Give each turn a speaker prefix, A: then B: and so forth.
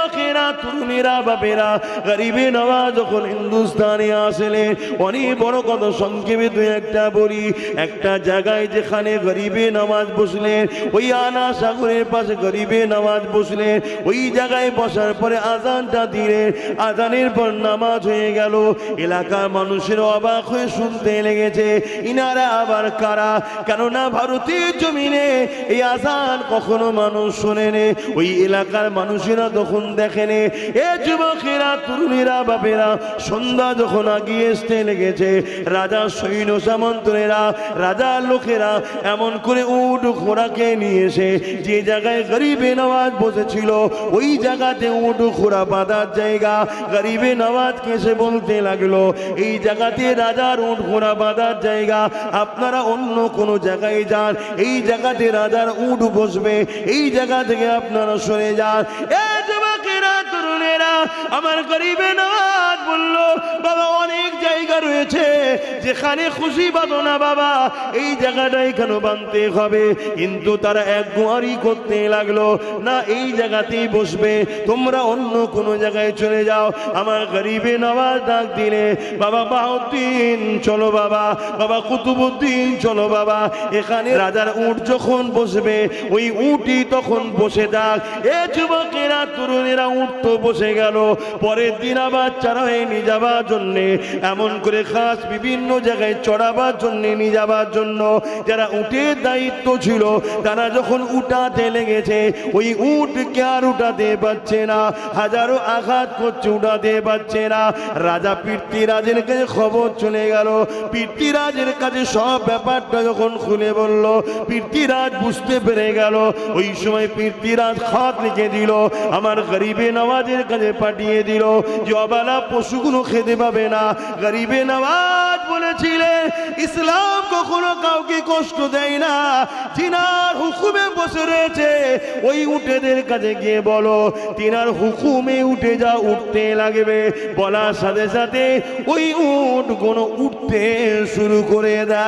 A: যুবকেরা তরুণীরা বাপেরা গরিবে নওয়াজ যখন হিন্দুস্তানে আসলে অনেক বড় কত সংক্ষেপে দুই একটা বলি। একটা জায়গায় যেখানে গরিবে নওয়াজ বসলেন, ওই আনা সাগরের পাশে গরিবে নওয়াজ বসলেন। ওই জায়গায় বসার পরে আজানটা দিলেন, আজানের পর নামাজ হয়ে গেল। এলাকার মানুষের অবাক হয়ে শুনতে লেগেছে, ইনারা আবার কারা? কেননা ভারতের জমিনে এই আজান কখনো মানুষ শোনেনি। ওই এলাকার মানুষেরা তখন দেখেনি। এ যুবকেরা তরুণীরা বাপেরা, সন্ধ্যা যখন আগিয়ে আসতে লেগেছে, রাজা সৈন্য সামন্তরেরা রাজার লোকেরা এমন করে উট ঘোড়াকে নিয়ে এসে যে জায়গায় গরিবে নওয়াজ বসেছিল ওই জায়গাতে উট ঘোড়া বাঁধার জায়গা। গরিবে নওয়াজকে এসে বলতে লাগলো, এই জায়গাতে রাজার উট ঘোড়া বাঁধার জায়গা, আপনারা অন্য কোনো জায়গায় যান, এই জায়গাতে রাজার উট বসবে, এই জায়গা থেকে আপনারা সরে যান। এ যুবকেরা তরুণেরা আমার গরিবে নওয়াজ বলল, বাবা অনেক জায়গা রয়েছে যেখানে খুশি বাঁধো না বাবা, এই জায়গাটাই কেন বাঁধতে হবে? কিন্তু তারা এক গোয়ারি করতে লাগলো, না এই জায়গাতেই বসবে, তোমরা অন্য কোনো জায়গায় চলে যাও। আমার গরিবে নওয়াজ ডাক দিলে, বাবা বাহাউদ্দিন চলো বাবা, বাবা কুতুবুদ্দিন চলো বাবা, এখানে রাজার উট যখন বসবে ওই উটই তখন বসে যাক। এ যুবকেরা তরুণেরা উট তো বসে গেল। পরের দিন আবার চড়াই নিয়ে যাবার জন্যে, এমন করে খাস বিভিন্ন জায়গায় চড়াবার জন্যে নিয়ে যাবার জন্য যারা উটের দায়িত্ব ছিল তারা যখন উঠাতে লেগেছে, ওই উটকে আর উঠাতে পারছে না, হাজারো আঘাত করছে, উঠাতে পারছে না। রাজা পৃথ্বীরাজের কাছে খবর চলে গেল। পৃথ্বীরাজের কাছে সব ব্যাপারটা যখন খুলে বলল, পৃথ্বীরাজ বুঝতে পেরে গেল। ওই সময় পৃথ্বীরাজ খাত লিখে দিল, আমার গরিবে নওয়াজের কাছে পাঠিয়ে দিল যে অবালা পশুগুলো খেতে পাবে না। গরিবে নওয়াজ বলেছিলেন, ইসলাম কখনো কাউকে কষ্ট দেয় না, যিনার হুকুমে বসে রয়েছে ওই উটেদের কাছে গিয়ে বলো তিনার হুকুমে উঠে যা, উঠতে লাগবে। বলার সাথে সাথে ওই উট কোনো উঠতে শুরু করে দেয়।